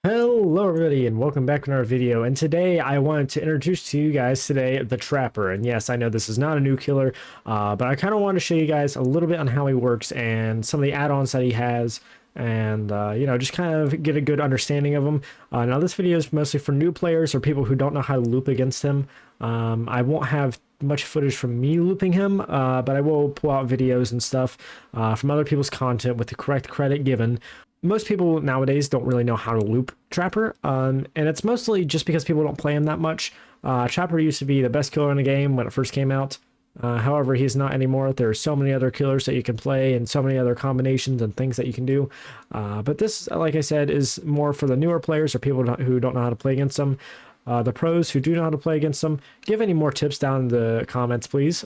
Hello everybody and welcome back to another video, and today I wanted to introduce to you guys today the Trapper. And yes, I know this is not a new killer, but I kind of want to show you guys a little bit on how he works and some of the add-ons that he has, and just kind of get a good understanding of him. Now this video is mostly for new players or people who don't know how to loop against him. I won't have much footage from me looping him, but I will pull out videos and stuff from other people's content with the correct credit given. Most people nowadays don't really know how to loop Trapper, and it's mostly just because people don't play him that much. Trapper used to be the best killer in the game when it first came out. However, he's not anymore. There are so many other killers that you can play and so many other combinations and things that you can do. But this, like I said, is more for the newer players or people who don't know how to play against them. The pros who do know how to play against them, give any more tips down in the comments, please.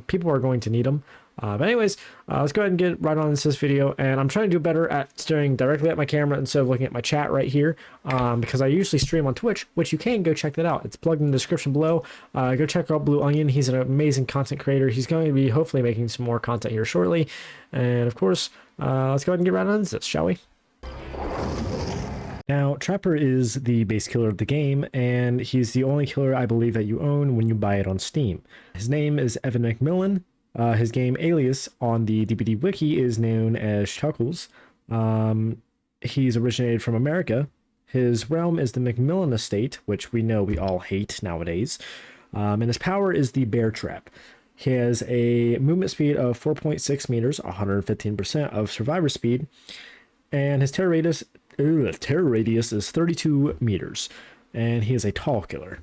People are going to need them. But anyways, let's go ahead and get right on into this video. And I'm trying to do better at staring directly at my camera instead of looking at my chat right here, because I usually stream on Twitch, which you can go check that out. It's plugged in the description below. Go check out Blue Onion. He's an amazing content creator. He's going to be hopefully making some more content here shortly. And of course, let's go ahead and get right on into this, shall we? Now, Trapper is the base killer of the game, and he's the only killer I believe that you own when you buy it on Steam. His name is Evan McMillan. His game alias on the DBD Wiki is known as Chuckles. He's originated from America. His realm is the McMillan Estate, which we know we all hate nowadays. And his power is the Bear Trap. He has a movement speed of 4.6 meters, 115% of survivor speed, and his terror radius is 32 meters, and he is a tall killer.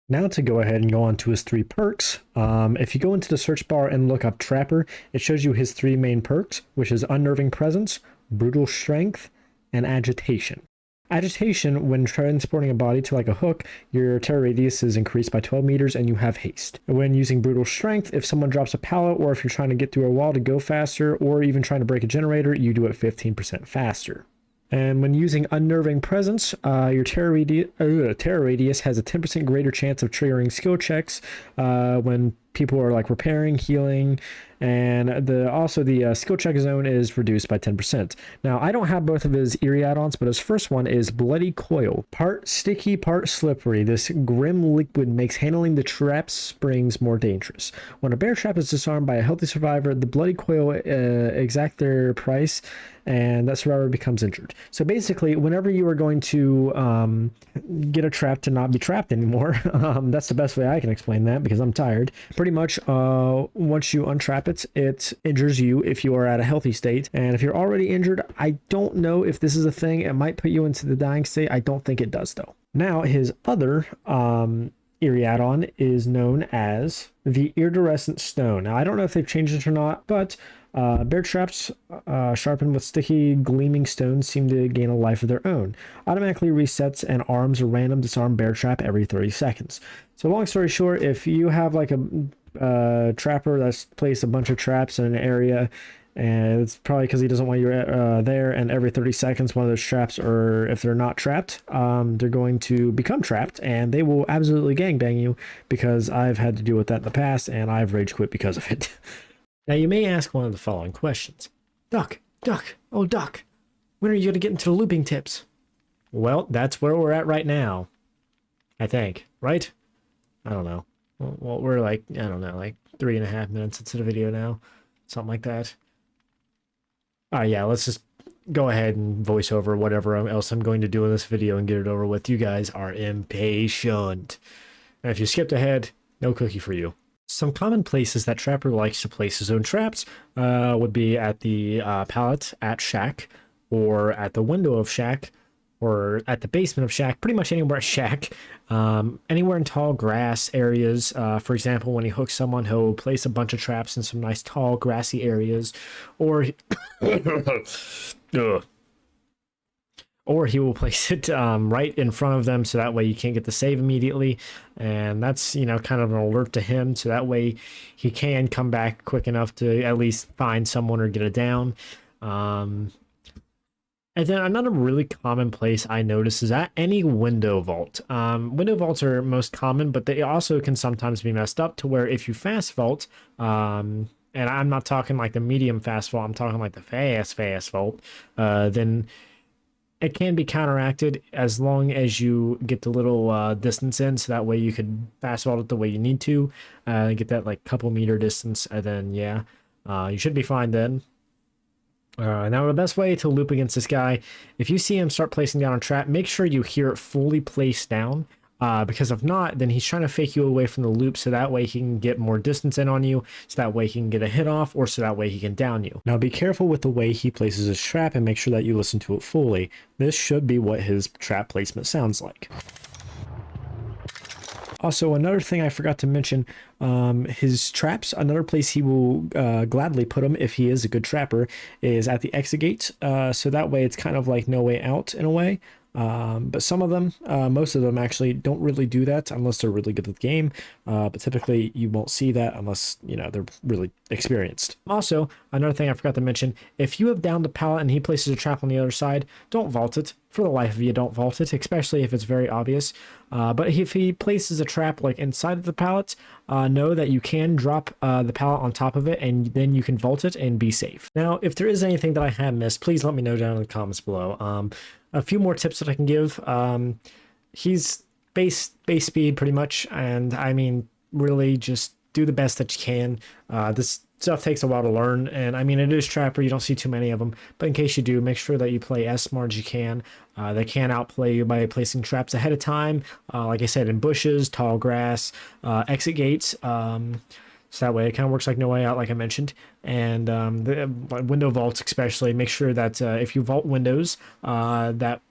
Now to go ahead and go on to his 3 perks. If you go into the search bar and look up Trapper, it shows you his 3 main perks, which is Unnerving Presence, Brutal Strength, and Agitation. Agitation, when transporting a body to like a hook, your terror radius is increased by 12 meters and you have haste. When using Brutal Strength, if someone drops a pallet or if you're trying to get through a wall to go faster or even trying to break a generator, you do it 15% faster. And when using Unnerving Presence, your terror radius has a 10% greater chance of triggering skill checks when people are like repairing, healing, and also the skill check zone is reduced by 10%. Now, I don't have both of his eerie add-ons, but his first one is Bloody Coil. Part sticky, part slippery. This grim liquid makes handling the trap springs more dangerous. When a bear trap is disarmed by a healthy survivor, the Bloody Coil exact their price, and that survivor becomes injured. So basically, whenever you are going to get a trap to not be trapped anymore, that's the best way I can explain that because I'm tired. Pretty much, once you untrap it, it injures you if you are at a healthy state. And if you're already injured, I don't know if this is a thing. It might put you into the dying state. I don't think it does, though. Now, his other eerie add-on is known as the Iridescent Stone. Now, I don't know if they've changed it or not, but bear traps sharpened with sticky, gleaming stones seem to gain a life of their own. Automatically resets and arms a random disarmed bear trap every 30 seconds. So long story short, if you have like a trapper that's placed a bunch of traps in an area, and it's probably because he doesn't want you there, and every 30 seconds one of those traps, or if they're not trapped, they're going to become trapped and they will absolutely gangbang you, because I've had to deal with that in the past and I've rage quit because of it. Now you may ask one of the following questions. Duck, oh Duck, when are you going to get into the looping tips? Well, that's where we're at right now, I think, right? I don't know. Well, we're like, I don't know, like 3.5 minutes into the video now, something like that. Yeah, let's just go ahead and voice over whatever else I'm going to do in this video and get it over with. You guys are impatient. And if you skipped ahead, no cookie for you. Some common places that Trapper likes to place his own traps would be at the pallet at Shack, or at the window of Shack, or at the basement of Shack, pretty much anywhere at Shack. Anywhere in tall grass areas. For example, when he hooks someone, he'll place a bunch of traps in some nice tall grassy areas, or or he will place it right in front of them, so that way you can't get the save immediately, and that's, you know, kind of an alert to him, so that way he can come back quick enough to at least find someone or get it down. And then another really common place I notice is at any window vault. Window vaults are most common, but they also can sometimes be messed up to where if you fast vault, and I'm not talking like the medium fast vault, I'm talking like the fast vault, then it can be counteracted as long as you get the little distance in, so that way you can fast vault it the way you need to, get that like couple meter distance, and then yeah, you should be fine then. Now the best way to loop against this guy, if you see him start placing down a trap, make sure you hear it fully placed down. Because if not, then he's trying to fake you away from the loop, so that way he can get more distance in on you, so that way he can get a hit off, or so that way he can down you. Now be careful with the way he places his trap and make sure that you listen to it fully. This should be what his trap placement sounds like. Also, another thing I forgot to mention, his traps, another place he will gladly put them if he is a good trapper, is at the exit gate. So that way it's kind of like no way out in a way. But some of them, most of them actually don't really do that unless they're really good at the game. But typically you won't see that unless, you know, they're really experienced. Also, another thing I forgot to mention, if you have downed the pallet and he places a trap on the other side, don't vault it. For the life of you, don't vault it, especially if it's very obvious. But if he places a trap like inside of the pallet, know that you can drop the pallet on top of it, and then you can vault it and be safe. Now, if there is anything that I have missed, please let me know down in the comments below. A few more tips that I can give. He's base speed pretty much, and I mean, really just do the best that you can. This stuff takes a while to learn, and I mean, it is Trapper, you don't see too many of them, but in case you do, make sure that you play as smart as you can. They can outplay you by placing traps ahead of time, like I said, in bushes, tall grass, exit gates, so that way it kind of works like no way out, like I mentioned. And the window vaults especially, make sure that if you vault windows, that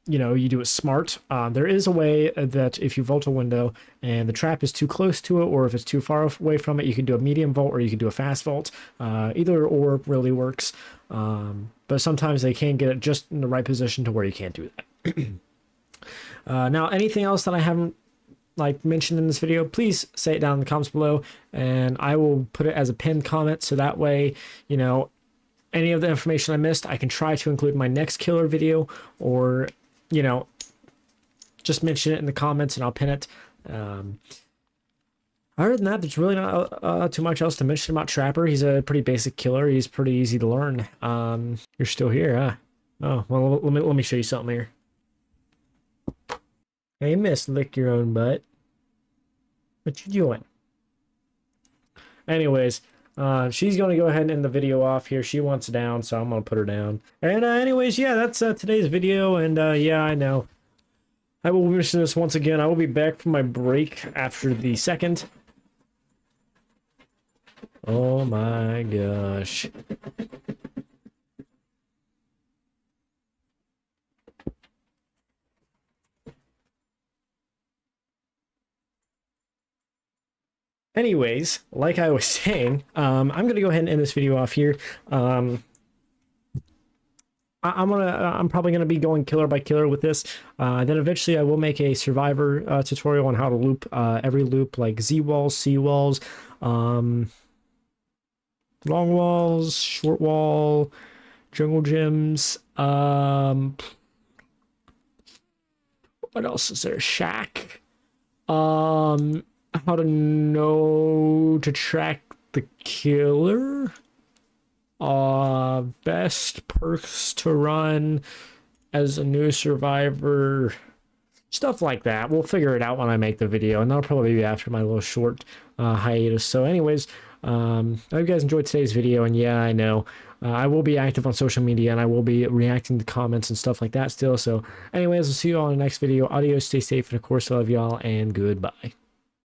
you know, you do it smart. There is a way that if you vault a window and the trap is too close to it, or if it's too far away from it, you can do a medium vault or you can do a fast vault. Either or really works. But sometimes they can get it just in the right position to where you can't do that. Now, anything else that I haven't like mentioned in this video, please say it down in the comments below, and I will put it as a pinned comment, so that way, you know, any of the information I missed, I can try to include in my next killer video, or, you know, just mention it in the comments and I'll pin it. Other than that, there's really not too much else to mention about Trapper. He's a pretty basic killer. He's pretty easy to learn. You're still here, huh? Oh, well, let me show you something here. Hey, miss, lick your own butt. What you doing? Anyways, she's going to go ahead and end the video off here. She wants down, so I'm going to put her down. And anyways, yeah, that's today's video. And yeah, I know I will be missing this once again. I will be back from my break after the second. Oh my gosh. Anyways, like I was saying, I'm gonna go ahead and end this video off here. I'm probably gonna be going killer by killer with this. Then eventually I will make a survivor tutorial on how to loop every loop, like Z walls, C walls, long walls, short wall, jungle gyms. What else is there? Shack. How to know to track the killer. Best perks to run as a new survivor. Stuff like that. We'll figure it out when I make the video, and that'll probably be after my little short hiatus. So anyways, I hope you guys enjoyed today's video, and yeah, I know I will be active on social media, and I will be reacting to comments and stuff like that still. So anyways, I'll see you all in the next video. Adios, stay safe, and of course I love y'all, and goodbye.